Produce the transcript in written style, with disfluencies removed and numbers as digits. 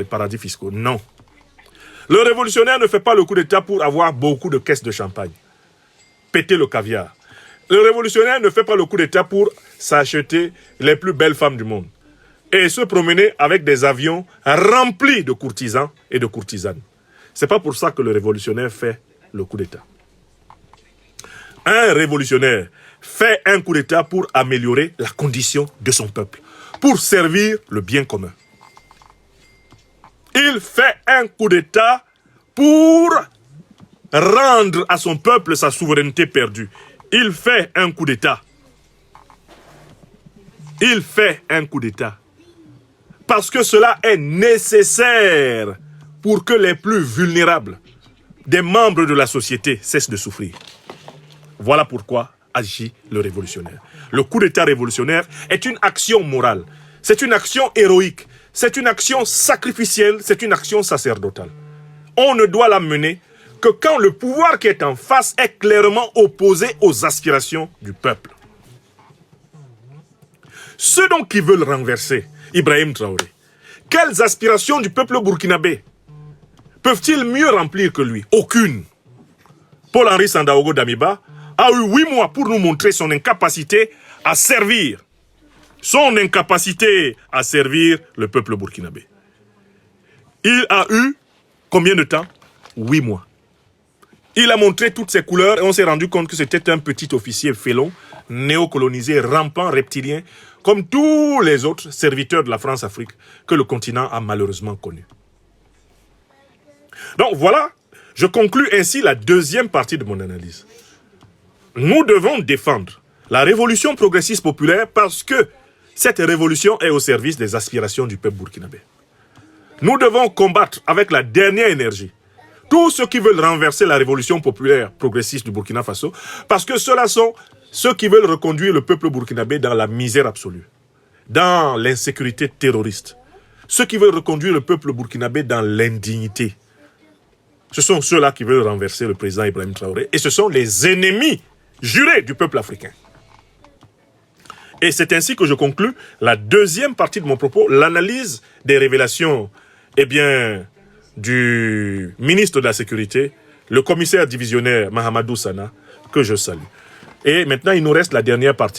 les paradis fiscaux. Non. Le révolutionnaire ne fait pas le coup d'État pour avoir beaucoup de caisses de champagne. Péter le caviar. Le révolutionnaire ne fait pas le coup d'État pour s'acheter les plus belles femmes du monde et se promener avec des avions remplis de courtisans et de courtisanes. Ce n'est pas pour ça que le révolutionnaire fait le coup d'État. Un révolutionnaire fait un coup d'État pour améliorer la condition de son peuple, pour servir le bien commun. Il fait un coup d'État pour rendre à son peuple sa souveraineté perdue. Il fait un coup d'État. Il fait un coup d'État. Parce que cela est nécessaire pour que les plus vulnérables des membres de la société cessent de souffrir. Voilà pourquoi agit le révolutionnaire. Le coup d'État révolutionnaire est une action morale. C'est une action héroïque. C'est une action sacrificielle. C'est une action sacerdotale. On ne doit la mener que quand le pouvoir qui est en face est clairement opposé aux aspirations du peuple. Ceux donc qui veulent renverser Ibrahim Traoré, quelles aspirations du peuple burkinabé peuvent-ils mieux remplir que lui? Aucune. Paul-Henri Sandaogo Damiba a eu 8 mois pour nous montrer son incapacité à servir. Son incapacité à servir le peuple burkinabé. Il a eu combien de temps? 8 mois. Il a montré toutes ses couleurs et on s'est rendu compte que c'était un petit officier félon, néocolonisé, rampant, reptilien, comme tous les autres serviteurs de la France-Afrique que le continent a malheureusement connus. Donc voilà, je conclus ainsi la deuxième partie de mon analyse. Nous devons défendre la révolution progressiste populaire parce que cette révolution est au service des aspirations du peuple burkinabé. Nous devons combattre avec la dernière énergie tous ceux qui veulent renverser la révolution populaire progressiste du Burkina Faso, parce que ceux-là sont ceux qui veulent reconduire le peuple burkinabé dans la misère absolue, dans l'insécurité terroriste. Ceux qui veulent reconduire le peuple burkinabé dans l'indignité. Ce sont ceux-là qui veulent renverser le président Ibrahim Traoré, et ce sont les ennemis jurés du peuple africain. Et c'est ainsi que je conclus la deuxième partie de mon propos, l'analyse des révélations, du ministre de la Sécurité, le commissaire divisionnaire Mahamadou Sana, que je salue. Et maintenant, il nous reste la dernière partie.